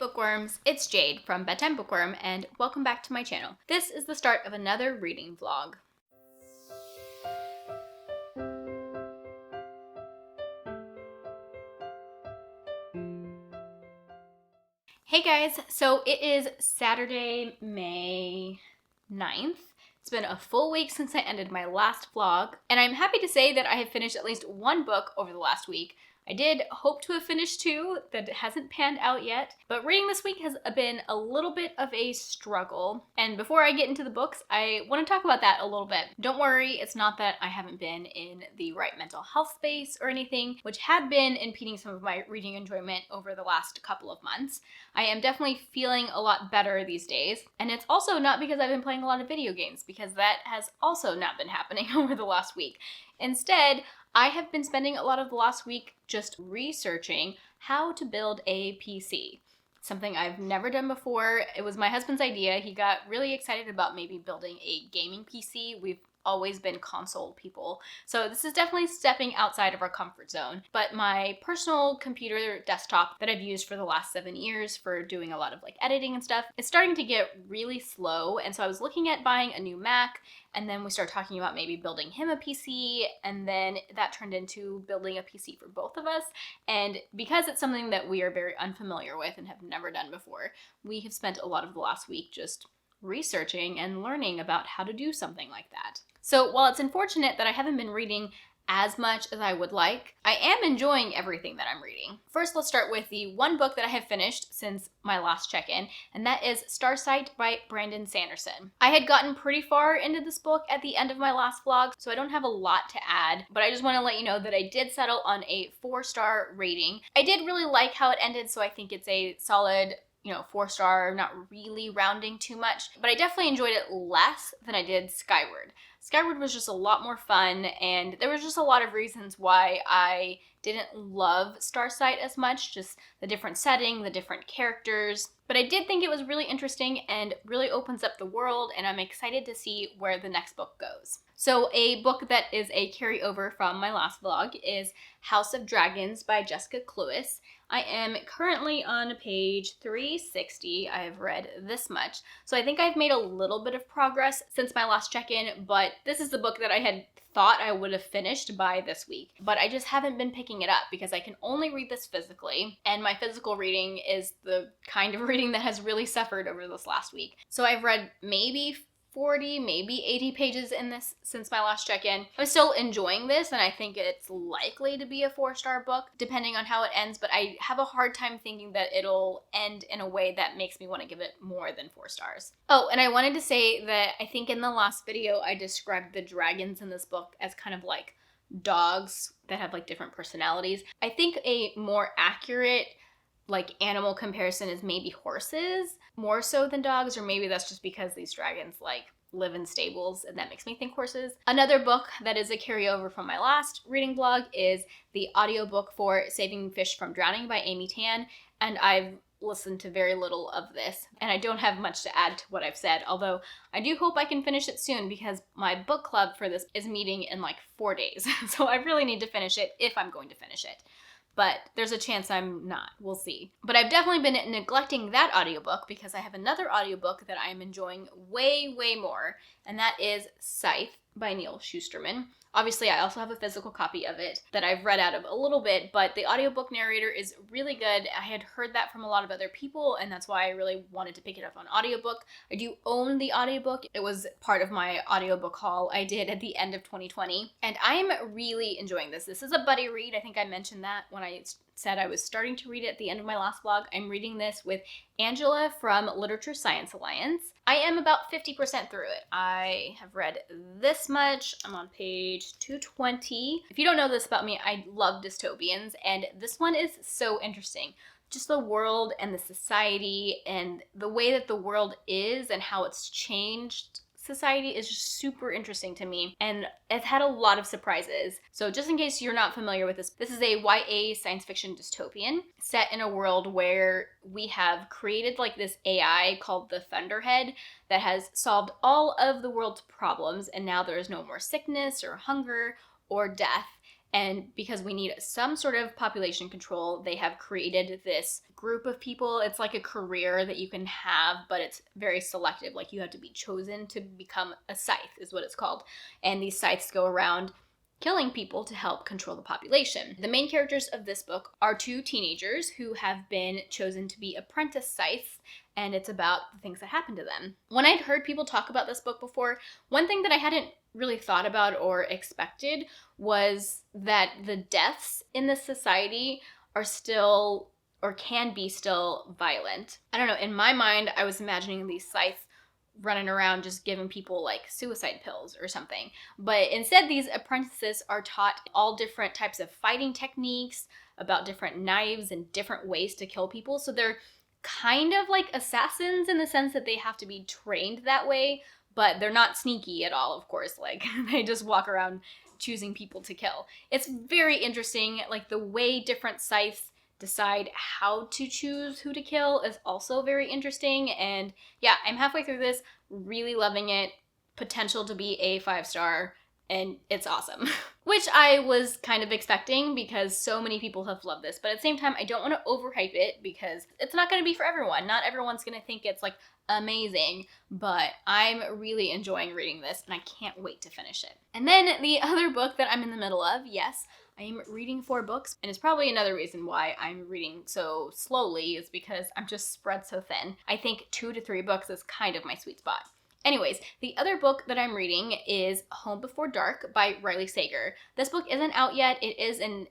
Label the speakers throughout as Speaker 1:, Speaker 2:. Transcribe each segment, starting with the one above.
Speaker 1: Bookworms, it's Jade from Bedtime Bookworm, and welcome back to my channel. This is the start of another reading vlog. Hey guys, so it is Saturday, May 9th. It's been a full week since I ended my last vlog, and I'm happy to say that I have finished at least one book over the last week. I did hope to have finished two that hasn't panned out yet, but reading this week has been a little bit of a struggle. And before I get into the books, I want to talk about that a little bit. Don't worry, it's not that I haven't been in the right mental health space or anything, which had been impeding some of my reading enjoyment over the last couple of months. I am definitely feeling a lot better these days, and it's also not because I've been playing a lot of video games, because that has also not been happening over the last week. Instead, I have been spending a lot of the last week just researching how to build a PC. Something I've never done before. It was my husband's idea. He got really excited about maybe building a gaming PC. We've always been console people. So this is definitely stepping outside of our comfort zone. But my personal computer desktop that I've used for the last 7 years for doing a lot of editing and stuff is starting to get really slow. And so I was looking at buying a new Mac, and then we started talking about maybe building him a PC, and then that turned into building a PC for both of us. And because it's something that we are very unfamiliar with and have never done before, we have spent a lot of the last week just researching and learning about how to do something like that. So while it's unfortunate that I haven't been reading as much as I would like, I am enjoying everything that I'm reading. First, let's start with the one book that I have finished since my last check-in, and that is Starsight by Brandon Sanderson. I had gotten pretty far into this book at the end of my last vlog, so I don't have a lot to add, but I just want to let you know that I did settle on a 4-star rating. I did really like how it ended, so I think it's a solid 4-star, not really rounding too much, but I definitely enjoyed it less than I did Skyward. Skyward was just a lot more fun, and there was just a lot of reasons why I didn't love Starsight as much, just the different setting, the different characters. But I did think it was really interesting and really opens up the world, and I'm excited to see where the next book goes. So a book that is a carryover from my last vlog is House of Dragons by Jessica Cluess. I am currently on page 360. I have read this much. So I think I've made a little bit of progress since my last check-in, but this is the book that I had thought I would have finished by this week. But I just haven't been picking it up because I can only read this physically, and my physical reading is the kind of reading that has really suffered over this last week. So I've read maybe 40, maybe 80 pages in this since my last check-in. I'm still enjoying this, and I think it's likely to be a 4-star book, depending on how it ends, but I have a hard time thinking that it'll end in a way that makes me want to give it more than 4 stars. Oh, and I wanted to say that I think in the last video I described the dragons in this book as kind of like dogs that have different personalities. I think a more accurate animal comparison is maybe horses, more so than dogs, or maybe that's just because these dragons live in stables and that makes me think horses. Another book that is a carryover from my last reading vlog is the audiobook for Saving Fish from Drowning by Amy Tan, and I've listened to very little of this, and I don't have much to add to what I've said, although I do hope I can finish it soon because my book club for this is meeting in 4 days, so I really need to finish it if I'm going to finish it. But there's a chance I'm not. We'll see. But I've definitely been neglecting that audiobook because I have another audiobook that I am enjoying way, way more, and that is Scythe by Neil Shusterman. Obviously, I also have a physical copy of it that I've read out of a little bit, but the audiobook narrator is really good. I had heard that from a lot of other people, and that's why I really wanted to pick it up on audiobook. I do own the audiobook. It was part of my audiobook haul I did at the end of 2020, and I'm really enjoying this. This is a buddy read. I think I mentioned that when I said I was starting to read it at the end of my last vlog. I'm reading this with Angela from Literature Science Alliance. I am about 50% through it. I have read this much. I'm on page 220. If you don't know this about me, I love dystopians, and this one is so interesting. Just the world and the society and the way that the world is and how it's changed society is just super interesting to me, and it's had a lot of surprises. So just in case you're not familiar with this, this is a YA science fiction dystopian set in a world where we have created this AI called the Thunderhead that has solved all of the world's problems, and now there is no more sickness or hunger or death. And because we need some sort of population control, they have created this group of people. It's like a career that you can have, but it's very selective. Like you have to be chosen to become a scythe, is what it's called. And these scythes go around killing people to help control the population. The main characters of this book are two teenagers who have been chosen to be apprentice scythes, and it's about the things that happen to them. When I'd heard people talk about this book before, one thing that I hadn't really thought about or expected was that the deaths in this society are still, or can be still, violent. I don't know, in my mind, I was imagining these scythes running around just giving people like suicide pills or something. But instead, these apprentices are taught all different types of fighting techniques, about different knives and different ways to kill people. So they're kind of like assassins in the sense that they have to be trained that way, but they're not sneaky at all, of course. Like they just walk around choosing people to kill. It's very interesting. Like the way different scythes decide how to choose who to kill is also very interesting. And yeah, I'm halfway through this, really loving it. Potential to be a 5-star, and it's awesome. Which I was kind of expecting because so many people have loved this. But at the same time, I don't want to overhype it because it's not going to be for everyone. Not everyone's going to think it's like amazing, but I'm really enjoying reading this and I can't wait to finish it. And then the other book that I'm in the middle of, yes, I am reading 4 books, and it's probably another reason why I'm reading so slowly is because I'm just spread so thin. I think 2 to 3 books is kind of my sweet spot. Anyways, the other book that I'm reading is Home Before Dark by Riley Sager. This book isn't out yet. It is an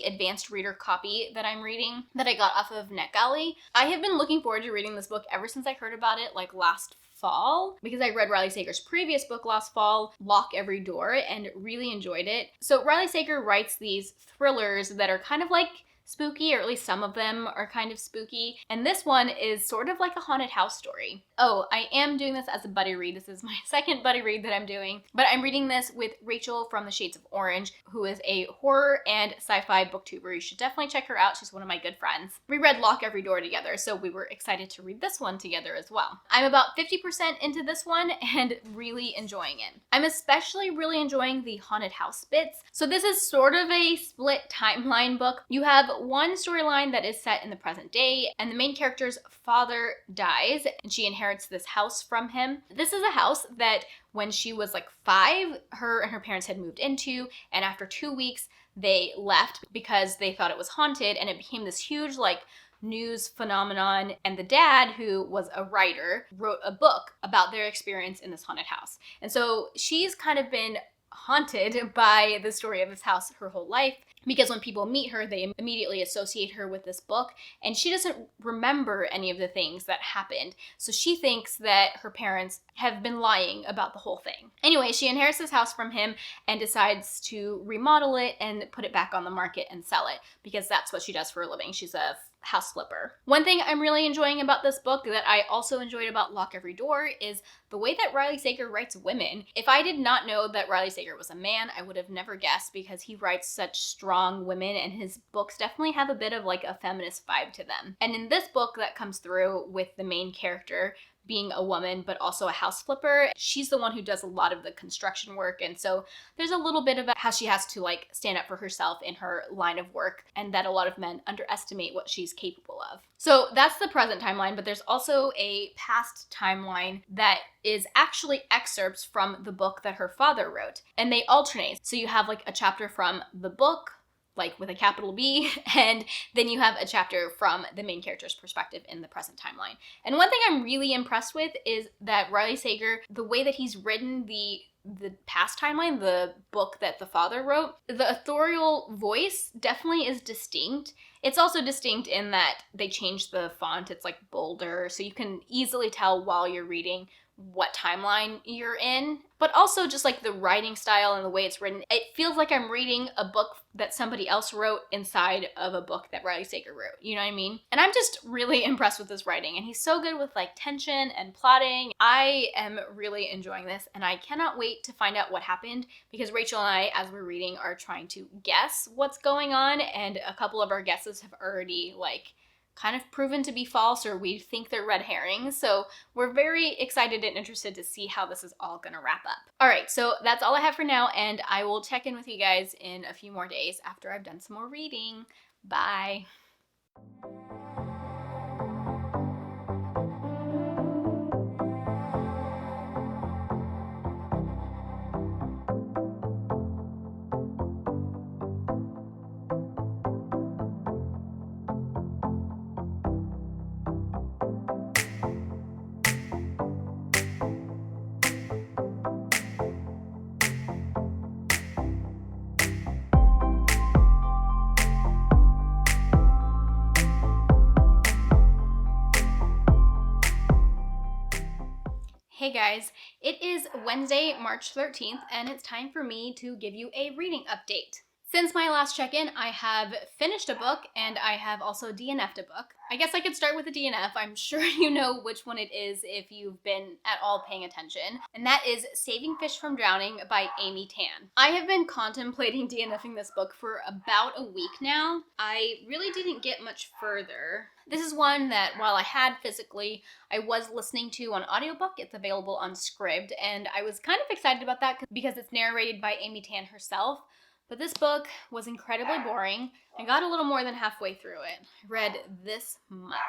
Speaker 1: advanced reader copy that I'm reading that I got off of NetGalley. I have been looking forward to reading this book ever since I heard about it like last fall because I read Riley Sager's previous book last fall, Lock Every Door, and really enjoyed it. So Riley Sager writes these thrillers that are kind of like spooky, or at least some of them are kind of spooky. And this one is sort of like a haunted house story. Oh, I am doing this as a buddy read. This is my second buddy read that I'm doing. But I'm reading this with Rachel from the Shades of Orange, who is a horror and sci-fi booktuber. You should definitely check her out. She's one of my good friends. We read Lock Every Door together, so we were excited to read this one together as well. I'm about 50% into this one and really enjoying it. I'm especially really enjoying the haunted house bits. So this is sort of a split timeline book. You have one storyline that is set in the present day, and the main character's father dies, and she inherits this house from him. This is a house that when she was like 5, her and her parents had moved into, and after 2 weeks, they left because they thought it was haunted, and it became this huge like news phenomenon. And the dad, who was a writer, wrote a book about their experience in this haunted house. And so she's kind of been haunted by the story of this house her whole life, because when people meet her, they immediately associate her with this book, and she doesn't remember any of the things that happened. So she thinks that her parents have been lying about the whole thing. Anyway, she inherits this house from him and decides to remodel it and put it back on the market and sell it, because that's what she does for a living. She's a house flipper. One thing I'm really enjoying about this book that I also enjoyed about Lock Every Door is the way that Riley Sager writes women. If I did not know that Riley Sager was a man, I would have never guessed, because he writes such strong women, and his books definitely have a bit of like a feminist vibe to them. And in this book, that comes through with the main character being a woman, but also a house flipper. She's the one who does a lot of the construction work, and so there's a little bit about how she has to like stand up for herself in her line of work, and that a lot of men underestimate what she's capable of. So that's the present timeline, but there's also a past timeline that is actually excerpts from the book that her father wrote, and they alternate. So you have like a chapter from the book, like with a capital B, and then you have a chapter from the main character's perspective in the present timeline. And one thing I'm really impressed with is that Riley Sager, the way that he's written the past timeline, the book that the father wrote, the authorial voice definitely is distinct. It's also distinct in that they changed the font. It's like bolder, so you can easily tell while you're reading what timeline you're in, but also just like the writing style and the way it's written. It feels like I'm reading a book that somebody else wrote inside of a book that Riley Sager wrote. You know what I mean? And I'm just really impressed with his writing, and he's so good with like tension and plotting. I am really enjoying this, and I cannot wait to find out what happened, because Rachel and I, as we're reading, are trying to guess what's going on, and a couple of our guesses have already like kind of proven to be false, or we think they're red herrings. So we're very excited and interested to see how this is all gonna wrap up. All right, so that's all I have for now, and I will check in with you guys in a few more days after I've done some more reading. Bye. Hey guys, it is Wednesday, March 13th, and it's time for me to give you a reading update. Since my last check-in, I have finished a book, and I have also DNF'd a book. I guess I could start with the DNF. I'm sure you know which one it is if you've been at all paying attention, and that is Saving Fish from Drowning by Amy Tan. I have been contemplating DNFing this book for about a week now. I really didn't get much further. This is one that, while I had physically, I was listening to on audiobook. It's available on Scribd, and I was kind of excited about that because it's narrated by Amy Tan herself. But this book was incredibly boring. I got a little more than halfway through it. I read this much.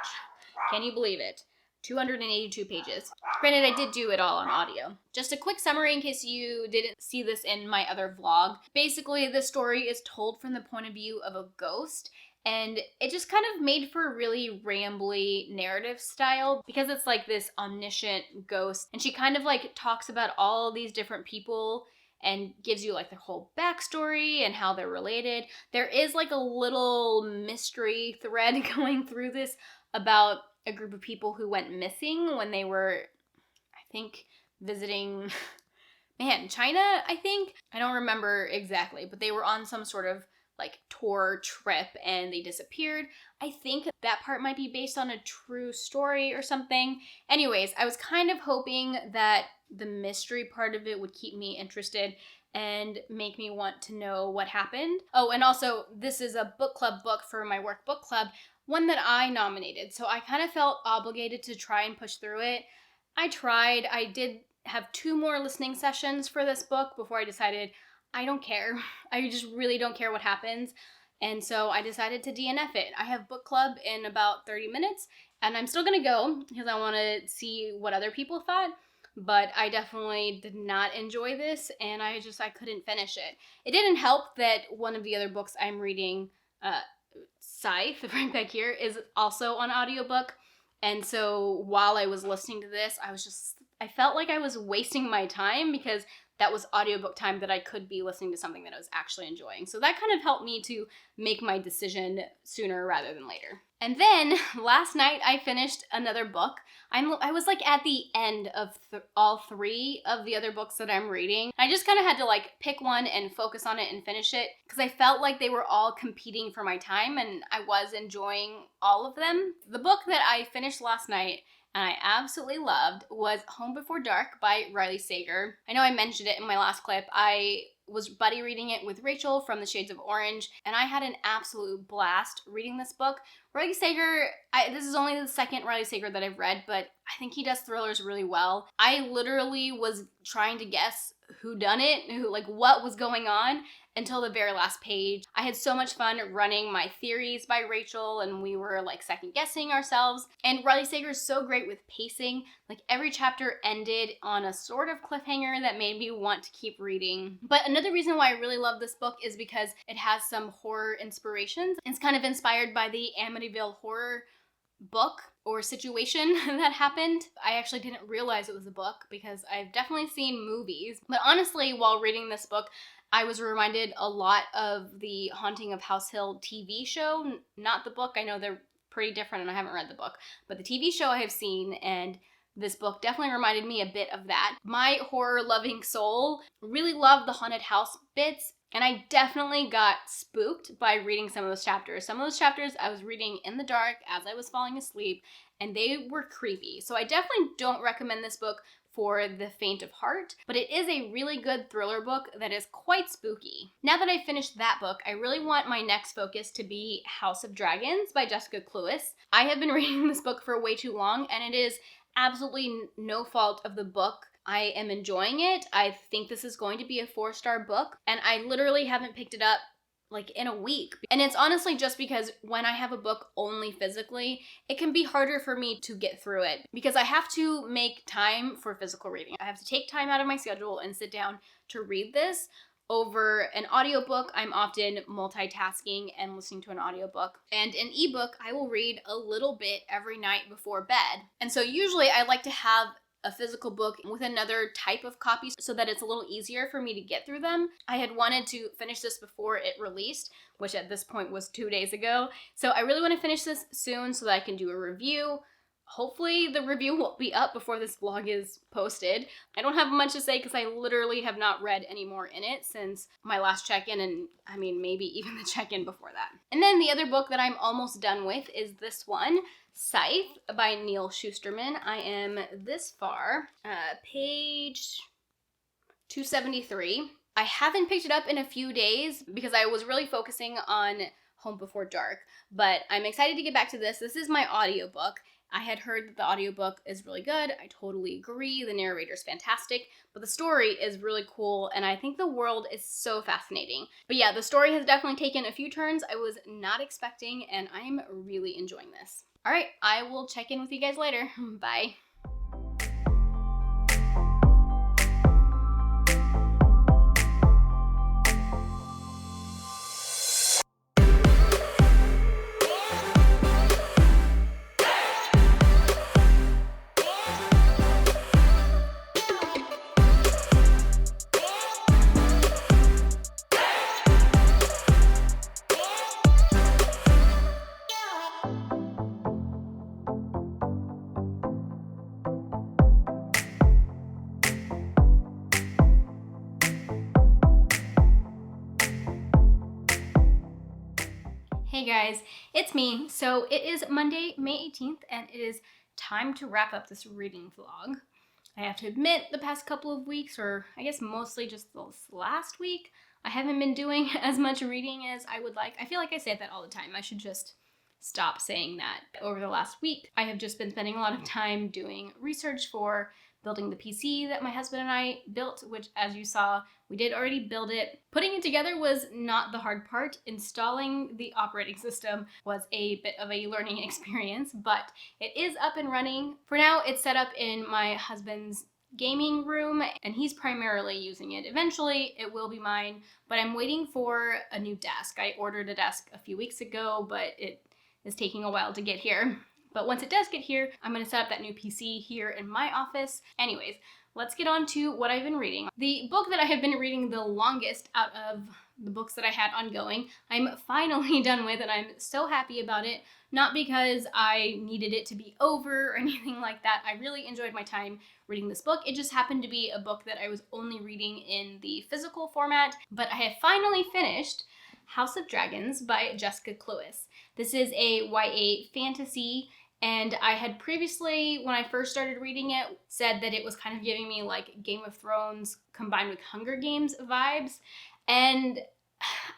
Speaker 1: Can you believe it? 282 pages. Granted, I did do it all on audio. Just a quick summary in case you didn't see this in my other vlog. Basically, the story is told from the point of view of a ghost, and it just kind of made for a really rambly narrative style because it's like this omniscient ghost, and she kind of like talks about all these different people and gives you like their whole backstory and how they're related. There is like a little mystery thread going through this about a group of people who went missing when they were, I think, visiting, China, I think? I don't remember exactly, but they were on some sort of like tour trip and they disappeared. I think that part might be based on a true story or something. Anyways, I was kind of hoping that the mystery part of it would keep me interested and make me want to know what happened. Oh, and also, this is a book club book for my work book club, one that I nominated. So I kind of felt obligated to try and push through it. I tried. I did have 2 more listening sessions for this book before I decided I don't care. I just really don't care what happens. And so I decided to DNF it. I have book club in about 30 minutes, and I'm still gonna go because I want to see what other people thought. But I definitely did not enjoy this, and I couldn't finish it. It didn't help that one of the other books I'm reading, Scythe, right back here, is also on audiobook. And so while I was listening to this, I felt like I was wasting my time because that was audiobook time that I could be listening to something that I was actually enjoying. So that kind of helped me to make my decision sooner rather than later. And then last night I finished another book. I was like at the end of all 3 of the other books that I'm reading. I just kind of had to like pick one and focus on it and finish it because I felt like they were all competing for my time and I was enjoying all of them. The book that I finished last night and I absolutely loved was Home Before Dark by Riley Sager. I know I mentioned it in my last clip. I was buddy reading it with Rachel from The Shades of Orange, and I had an absolute blast reading this book. Riley Sager, this is only the second Riley Sager that I've read, but I think he does thrillers really well. I literally was trying to guess who done it, what was going on until the very last page. I had so much fun running my theories by Rachel, and we were like second guessing ourselves. And Riley Sager is so great with pacing. Like every chapter ended on a sort of cliffhanger that made me want to keep reading. But another reason why I really love this book is because it has some horror inspirations. It's kind of inspired by the Amityville horror book or situation that happened. I actually didn't realize it was a book because I've definitely seen movies. But honestly, while reading this book, I was reminded a lot of the Haunting of House Hill TV show, not the book. I know they're pretty different and I haven't read the book, but the TV show I have seen, and this book definitely reminded me a bit of that. My horror-loving soul really loved the haunted house bits, and I definitely got spooked by reading some of those chapters. Some of those chapters I was reading in the dark as I was falling asleep, and they were creepy. So I definitely don't recommend this book for the faint of heart, but it is a really good thriller book that is quite spooky. Now that I've finished that book, I really want my next focus to be House of Dragons by Jessica Cluess. I have been reading this book for way too long, and it is absolutely no fault of the book. I am enjoying it. I think this is going to be a 4-star book, and I literally haven't picked it up like in a week. And it's honestly just because when I have a book only physically, it can be harder for me to get through it because I have to make time for physical reading. I have to take time out of my schedule and sit down to read this. Over an audiobook, I'm often multitasking and listening to an audiobook. And an ebook, I will read a little bit every night before bed. And so usually I like to have a physical book with another type of copy so that it's a little easier for me to get through them. I had wanted to finish this before it released, which at this point was 2 days ago. So I really want to finish this soon so that I can do a review. Hopefully the review will be up before this vlog is posted. I don't have much to say because I literally have not read any more in it since my last check-in, and I mean maybe even the check-in before that. And then the other book that I'm almost done with is this one, Scythe by Neil Shusterman. I am this far, page 273. I haven't picked it up in a few days because I was really focusing on Home Before Dark, but I'm excited to get back to this. This is my audiobook. I had heard that the audiobook is really good. I totally agree. The narrator's fantastic, but the story is really cool, and I think the world is so fascinating. But yeah, the story has definitely taken a few turns I was not expecting, and I'm really enjoying this. All right, I will check in with you guys later. Bye. Hey guys, it's me. So it is Monday, May 18th, and it is time to wrap up this reading vlog. I have to admit, the past couple of weeks, or I guess mostly just this last week, I haven't been doing as much reading as I would like. I feel like I say that all the time. I should just stop saying that. Over the last week, I have just been spending a lot of time doing research for building the PC that my husband and I built, which, as you saw, we did already build it. Putting it together was not the hard part. Installing the operating system was a bit of a learning experience, but it is up and running. For now, it's set up in my husband's gaming room, and he's primarily using it. Eventually, it will be mine, but I'm waiting for a new desk. I ordered a desk a few weeks ago, but it is taking a while to get here. But once it does get here, I'm going to set up that new PC here in my office. Anyways, let's get on to what I've been reading. The book that I have been reading the longest out of the books that I had ongoing, I'm finally done with, and I'm so happy about it. Not because I needed it to be over or anything like that. I really enjoyed my time reading this book. It just happened to be a book that I was only reading in the physical format, but I have finally finished House of Dragons by Jessica Cluess. This is a YA fantasy, and I had previously, when I first started reading it, said that it was kind of giving me like Game of Thrones combined with Hunger Games vibes. And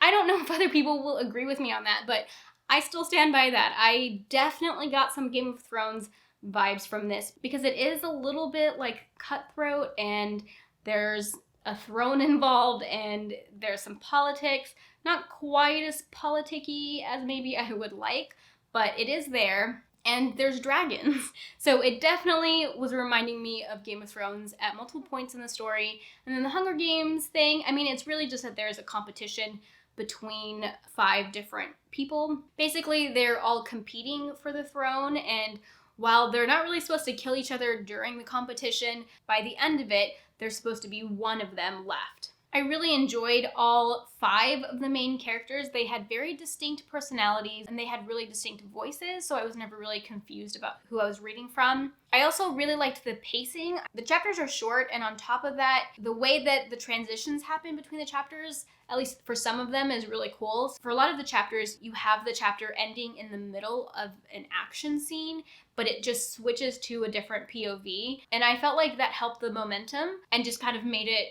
Speaker 1: I don't know if other people will agree with me on that, but I still stand by that. I definitely got some Game of Thrones vibes from this because it is a little bit like cutthroat, and there's a throne involved, and there's some politics. Not quite as politicky as maybe I would like, but it is there. And there's dragons. So it definitely was reminding me of Game of Thrones at multiple points in the story. And then the Hunger Games thing, I mean, it's really just that there's a competition between 5 different people. Basically, they're all competing for the throne, and while they're not really supposed to kill each other during the competition, by the end of it, there's supposed to be one of them left. I really enjoyed all 5 of the main characters. They had very distinct personalities and they had really distinct voices, so I was never really confused about who I was reading from. I also really liked the pacing. The chapters are short, and on top of that, the way that the transitions happen between the chapters, at least for some of them, is really cool. For a lot of the chapters, you have the chapter ending in the middle of an action scene, but it just switches to a different POV. And I felt like that helped the momentum and just kind of made it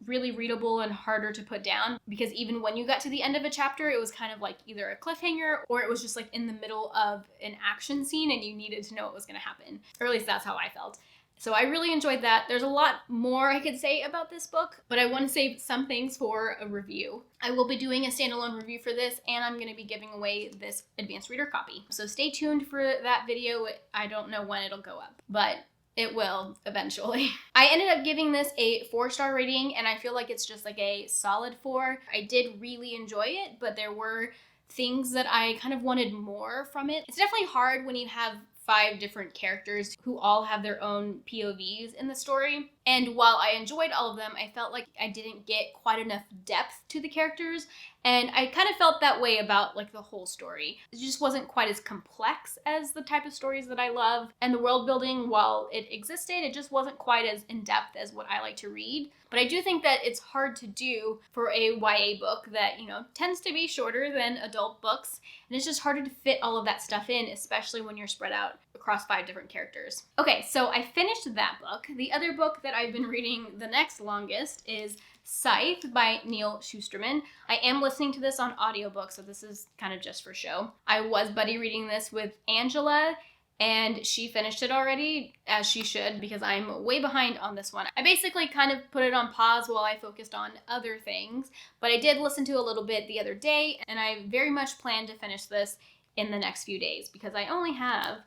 Speaker 1: really readable and harder to put down, because even when you got to the end of a chapter, it was kind of like either a cliffhanger or it was just like in the middle of an action scene and you needed to know what was going to happen. Or at least that's how I felt. So I really enjoyed that. There's a lot more I could say about this book, but I want to save some things for a review. I will be doing a standalone review for this, and I'm going to be giving away this advanced reader copy. So stay tuned for that video. I don't know when it'll go up, but it will eventually. I ended up giving this a 4-star rating, and I feel like it's just like a solid 4. I did really enjoy it, but there were things that I kind of wanted more from it. It's definitely hard when you have 5 different characters who all have their own POVs in the story. And while I enjoyed all of them, I felt like I didn't get quite enough depth to the characters. And I kind of felt that way about like the whole story. It just wasn't quite as complex as the type of stories that I love. And the world building, while it existed, it just wasn't quite as in-depth as what I like to read. But I do think that it's hard to do for a YA book that, tends to be shorter than adult books. And it's just harder to fit all of that stuff in, especially when you're spread out across 5 different characters. Okay, so I finished that book. The other book that I've been reading the next longest is Scythe by Neil Shusterman. I am listening to this on audiobook, so this is kind of just for show. I was buddy reading this with Angela, and she finished it already, as she should, because I'm way behind on this one. I basically kind of put it on pause while I focused on other things, but I did listen to a little bit the other day, and I very much plan to finish this in the next few days, because I only have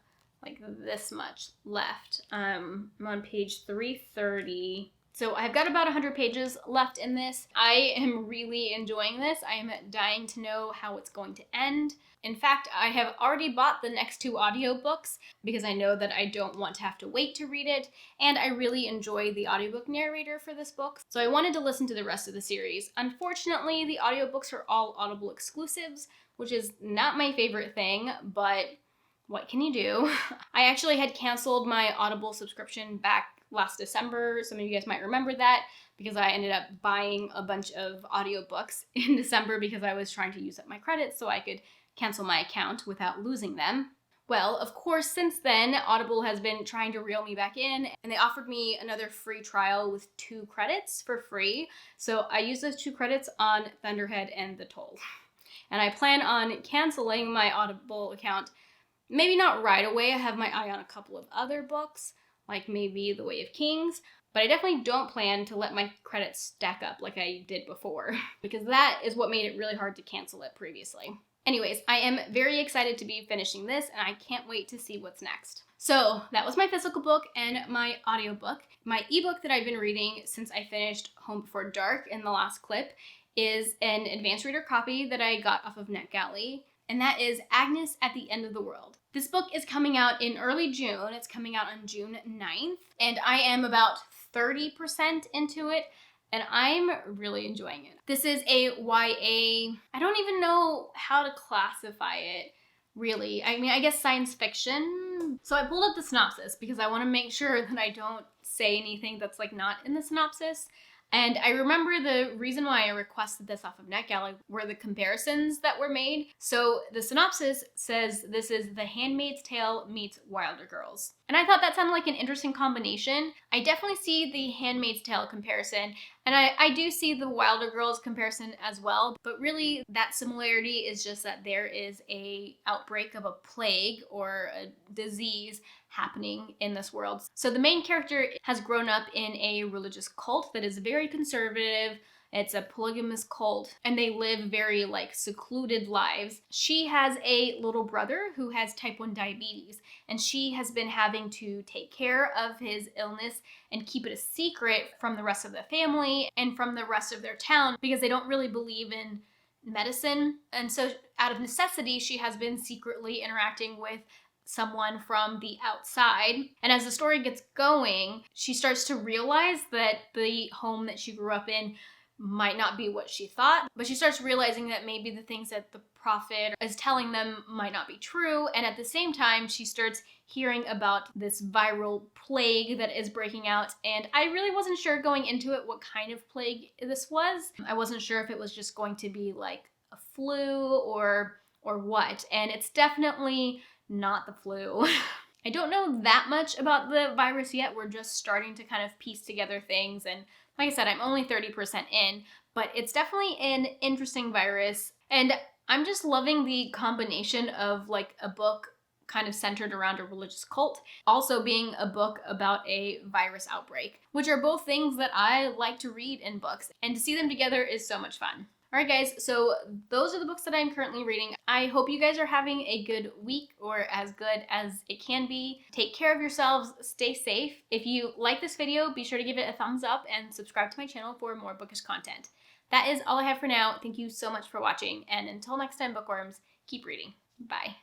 Speaker 1: like this much left. I'm on page 330. So I've got about 100 pages left in this. I am really enjoying this. I am dying to know how it's going to end. In fact, I have already bought the next 2 audiobooks because I know that I don't want to have to wait to read it, and I really enjoy the audiobook narrator for this book, so I wanted to listen to the rest of the series. Unfortunately, the audiobooks are all Audible exclusives, which is not my favorite thing, but what can you do? I actually had canceled my Audible subscription back last December. Some of you guys might remember that, because I ended up buying a bunch of audiobooks in December because I was trying to use up my credits so I could cancel my account without losing them. Well, of course, since then, Audible has been trying to reel me back in, and they offered me another free trial with 2 credits for free. So I used those 2 credits on Thunderhead and The Toll. And I plan on canceling my Audible account. Maybe not right away. I have my eye on a couple of other books, like maybe The Way of Kings, but I definitely don't plan to let my credits stack up like I did before, because that is what made it really hard to cancel it previously. Anyways, I am very excited to be finishing this, and I can't wait to see what's next. So that was my physical book and my audiobook. My ebook that I've been reading since I finished Home Before Dark in the last clip is an advanced reader copy that I got off of NetGalley, and that is Agnes at the End of the World. This book is coming out in early June. It's coming out on June 9th, and I am about 30% into it, and I'm really enjoying it. This is a YA, I don't even know how to classify it, really. I mean, I guess science fiction. So I pulled up the synopsis because I want to make sure that I don't say anything that's like not in the synopsis. And I remember the reason why I requested this off of NetGalley were the comparisons that were made. So the synopsis says this is The Handmaid's Tale meets Wilder Girls. And I thought that sounded like an interesting combination. I definitely see the Handmaid's Tale comparison, and I do see the Wilder Girls comparison as well, but really that similarity is just that there is a outbreak of a plague or a disease happening in this world. So the main character has grown up in a religious cult that is very conservative. It's a polygamous cult, and they live very secluded lives. She has a little brother who has type 1 diabetes, and she has been having to take care of his illness and keep it a secret from the rest of the family and from the rest of their town because they don't really believe in medicine. And so out of necessity, she has been secretly interacting with someone from the outside. And as the story gets going, she starts to realize that the home that she grew up in might not be what she thought, but she starts realizing that maybe the things that the prophet is telling them might not be true. And at the same time, she starts hearing about this viral plague that is breaking out. And I really wasn't sure going into it what kind of plague this was. I wasn't sure if it was just going to be like a flu or what. And it's definitely not the flu. I don't know that much about the virus yet. We're just starting to kind of piece together things. And like I said, I'm only 30% in, but it's definitely an interesting virus. And I'm just loving the combination of like a book kind of centered around a religious cult, also being a book about a virus outbreak, which are both things that I like to read in books. And to see them together is so much fun. Alright guys, so those are the books that I'm currently reading. I hope you guys are having a good week, or as good as it can be. Take care of yourselves, stay safe. If you like this video, be sure to give it a thumbs up and subscribe to my channel for more bookish content. That is all I have for now. Thank you so much for watching, and until next time, bookworms, keep reading. Bye.